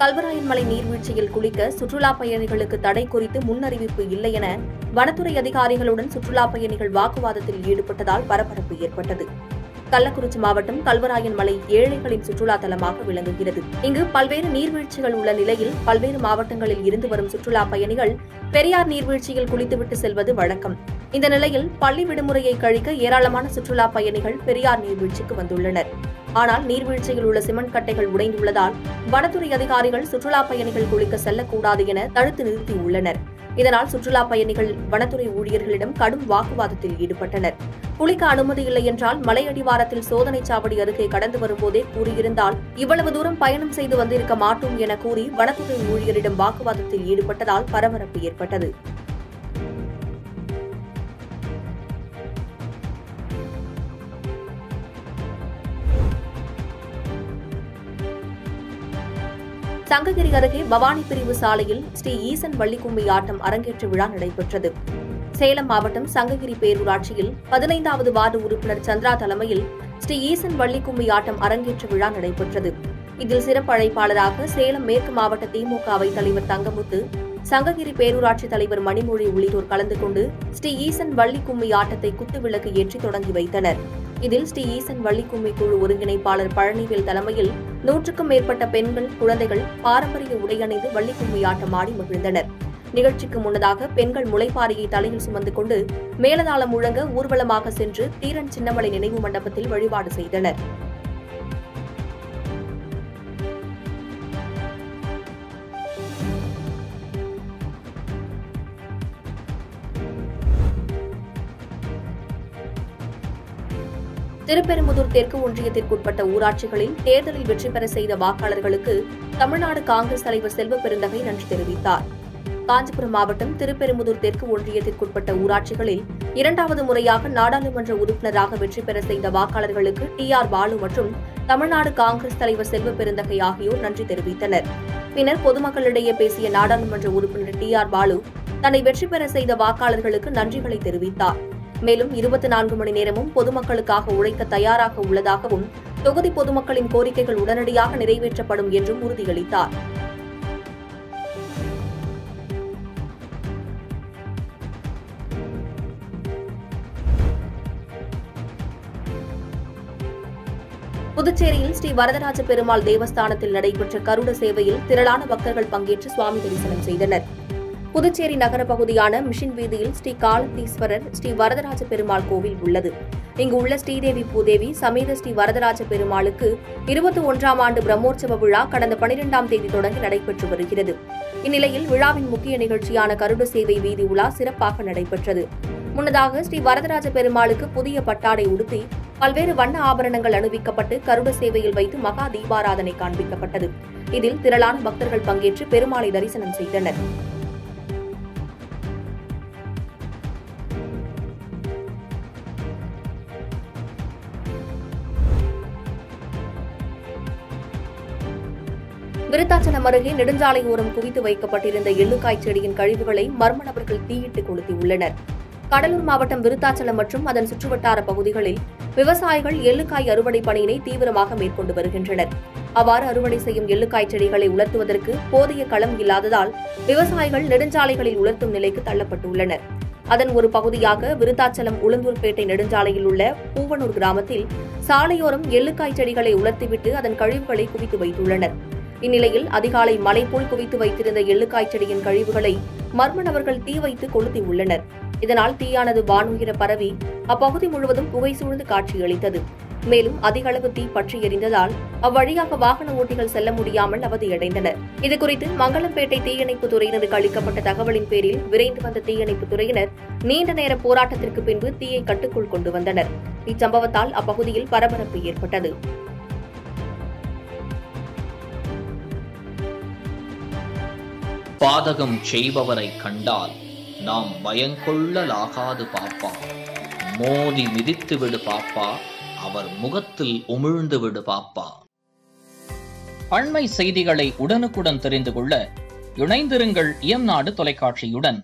கல்வராயன் மலை நீர்வீழ்ச்சியில் குளிக்க சுற்றுலா பயணிகளுக்கு தடை குறித்து முன்னறிவிப்பு இல்லை என வனத்துறை அதிகாரிகளுடன் சுற்றுலா பயணிகள் வாக்குவாதத்தில் ஈடுபட்டதால் பரபரப்பு ஏற்பட்டது. கள்ளக்குறிச்சி மாவட்டம் கல்வராயன் மலை ஏழைகளின் சுற்றுலா தலமாக விளங்குகிறது. இங்கு பல்வேறு நீர்வீழ்ச்சிகள் உள்ள நிலையில் பல்வேறு மாவட்டங்களில் இருந்து வரும் சுற்றுலா பயணிகள் பெரியார் நீர்வீழ்ச்சியில் குளித்துவிட்டு செல்வது வழக்கம். இந்த நிலையில் பள்ளி விடுமுறையை கழிக்க ஏராளமான சுற்றுலா பயணிகள் பெரியார் நீர்வீழ்ச்சிக்கு வந்துள்ளனர். ஆனால் நீர்வீழ்ச்சியில் உள்ள சிமெண்ட் கட்டைகள் உடைந்துள்ளதால் வனத்துறை அதிகாரிகள் சுற்றுலா பயணிகள் குளிக்க செல்லக்கூடாது என தடுத்து நிறுத்தியுள்ளனர். இதனால் சுற்றுலா பயணிகள் வனத்துறை ஊழியர்களிடம் கடும் வாக்குவாதத்தில் ஈடுபட்டனர். குளிக்க அனுமதி இல்லை என்றால் மலையடிவாரத்தில் சோதனை சாவடி அருகே கடந்து வரும்போதே கூறியிருந்தால் இவ்வளவு தூரம் பயணம் செய்து வந்திருக்க மாட்டோம் என கூறி வனத்துறை ஊழியரிடம் வாக்குவாதத்தில் ஈடுபட்டதால் பரபரப்பு ஏற்பட்டது. சங்ககிரி அருகே பவானி பிரிவு சாலையில் ஸ்ரீ ஈசன் வள்ளிக்கும்மி ஆட்டம் அரங்கேற்ற விழா நடைபெற்றது. சேலம் மாவட்டம் சங்ககிரி பேரூராட்சியில் 15வது வார்டு உறுப்பினர் சந்திரா தலைமையில் ஸ்ரீ ஈசன் வள்ளிக்கும்மி ஆட்டம் அரங்கேற்ற விழா நடைபெற்றது. இதில் சிறப்பு அழைப்பாளராக சேலம் மேற்கு மாவட்ட திமுக அவைத் தலைவர் தங்கமுத்து, சங்ககிரி பேரூராட்சி தலைவர் மணிமொழி உள்ளிட்டோர் கலந்து கொண்டு ஸ்ரீ ஈசன் வள்ளிக்கும்மி ஆட்டத்தை குத்துவிளக்கு ஏற்றி தொடங்கி வைத்தனர். இதில் ஸ்ரீ ஈசன் வள்ளிக்கும்மி குழு ஒருங்கிணைப்பாளர் பழனிவேல் தலைமையில் 100க்கும் மேற்பட்ட பெண்கள், குழந்தைகள் பாரம்பரிய உடை அணிந்து வள்ளிக்கும்மி ஆட்டம் ஆடி மகிழ்ந்தனர். நிகழ்ச்சிக்கு முன்னதாக பெண்கள் முளைப்பாரியை தலையில் சுமந்து கொண்டு மேலதாளம் முழங்க ஊர்வலமாக சென்று தீரன் சின்னமலை நினைவு மண்டபத்தில் வழிபாடு செய்தனர். திருப்பெரும்புதூர் தெற்கு ஒன்றியத்திற்குட்பட்ட ஊராட்சிகளில் தேர்தலில் வெற்றி பெற செய்த வாக்காளர்களுக்கு தமிழ்நாடு காங்கிரஸ் தலைவர் செல்வ பெருந்தகை நன்றி தெரிவித்தார். காஞ்சிபுரம் மாவட்டம் திருப்பெரும்புதூர் தெற்கு ஒன்றியத்திற்குட்பட்ட ஊராட்சிகளில் 2வது முறையாக நாடாளுமன்ற உறுப்பினராக வெற்றி பெற செய்த வாக்காளர்களுக்கு TR பாலு மற்றும் தமிழ்நாடு காங்கிரஸ் தலைவர் செல்வ பெருந்தகை ஆகியோர் நன்றி தெரிவித்தனர். பின்னர் பொதுமக்களிடையே பேசிய நாடாளுமன்ற உறுப்பினர் TR பாலு தன்னை வெற்றி பெற செய்த வாக்காளர்களுக்கு நன்றிகளை தெரிவித்தார். மேலும் 24 மணி நேரமும் பொதுமக்களுக்காக உழைக்க தயாராக உள்ளதாகவும் தொகுதி பொதுமக்களின் கோரிக்கைகள் உடனடியாக நிறைவேற்றப்படும் என்றும் உறுதியளித்தார். புதுச்சேரியில் ஸ்ரீ வரதராஜ பெருமாள் தேவஸ்தானத்தில் நடைபெற்ற கருட சேவையில் திரளான பக்தர்கள் பங்கேற்று சுவாமி தரிசனம் செய்தனர். புதுச்சேரி நகர பகுதியான மிஷின் வீதியில் ஸ்ரீ காலத்தீஸ்வரர் ஸ்ரீ வரதராஜ பெருமாள் கோவில் உள்ளது. இங்கு உள்ள ஸ்ரீதேவி பூதேவி சமேத ஸ்ரீ வரதராஜ பெருமாளுக்கு 21ஆம் ஆண்டு பிரம்மோற்சவ விழா கடந்த 12ஆம் தேதி தொடங்கி நடைபெற்று வருகிறது. இந்நிலையில் விழாவின் முக்கிய நிகழ்ச்சியான கருட சேவை வீதி உலா சிறப்பாக நடைபெற்றது. முன்னதாக ஸ்ரீ வரதராஜ பெருமாளுக்கு புதிய பட்டாடை உடுத்தி பல்வேறு வண்ண ஆபரணங்கள் அணிவிக்கப்பட்டு கருட சேவையில் வைத்து மகா தீபாராதனை காண்பிக்கப்பட்டது. இதில் திரளான பக்தர்கள் பங்கேற்று பெருமாளை தரிசனம் செய்தனர். விருத்தாச்சலம் அருகே நெடுஞ்சாலை ஓரம் குவித்து வைக்கப்பட்டிருந்த எள்ளுக்காய் செடியின் கழிவுகளை மர்ம நபர்கள் தீயிட்டு கொளுத்தியுள்ளனர். கடலூர் மாவட்டம் விருத்தாச்சலம் மற்றும் அதன் சுற்றுவட்டார பகுதிகளில் விவசாயிகள் எள்ளுக்காய் அறுவடை பணியினை தீவிரமாக மேற்கொண்டு வருகின்றனர். அவ்வாறு அறுவடை செய்யும் எள்ளுக்காய் செடிகளை உலர்த்துவதற்கு போதிய களம் இல்லாததால் விவசாயிகள் நெடுஞ்சாலைகளில் உலர்த்தும் நிலைக்கு தள்ளப்பட்டுள்ளனர். அதன் ஒரு பகுதியாக விருத்தாச்சலம் உளுந்தூர்பேட்டை நெடுஞ்சாலையில் உள்ள பூவனூர் கிராமத்தில் சாலையோரம் எள்ளுக்காய் செடிகளை உலர்த்திவிட்டு அதன் கழிவுகளை குவித்து வைத்துள்ளனர். இந்நிலையில் அதிகாலை மலை போல் குவித்து வைத்திருந்த எள்ளுக்காய் செடியின் கழிவுகளை மர்ம நபர்கள் தீ வைத்து கொளுத்தியுள்ளனர். இதனால் தீயானது வானுயர பரவி அப்பகுதி முழுவதும் புகை சூழ்ந்து காட்சியளித்தது. மேலும் அதிக அளவு தீ பற்றி எரிந்ததால் அவ்வழியாக வாகன ஓட்டிகள் செல்ல முடியாமல் அவதியடைந்தனர். இதுகுறித்து மங்களம்பேட்டை தீயணைப்பு துறையினருக்கு அளிக்கப்பட்ட தகவலின் பேரில் விரைந்து வந்த தீயணைப்பு துறையினர் நீண்ட நேர போராட்டத்திற்கு பின்பு தீயை கட்டுக்குள் கொண்டு வந்தனர். இச்சம்பவத்தால் அப்பகுதியில் பரபரப்பு ஏற்பட்டது. பாதகம் செய்பவரை கண்டால் நாம் பயங்கொள்ளலாகாது பாப்பா. மோதி மிதித்து விடு பாப்பா, அவர் முகத்தில் உமிழ்ந்து விடு பாப்பா. அண்மை செய்திகளை உடனுக்குடன் தெரிந்து கொள்ள இணைந்திருங்கள் இயம்நாடு தொலைக்காட்சியுடன்.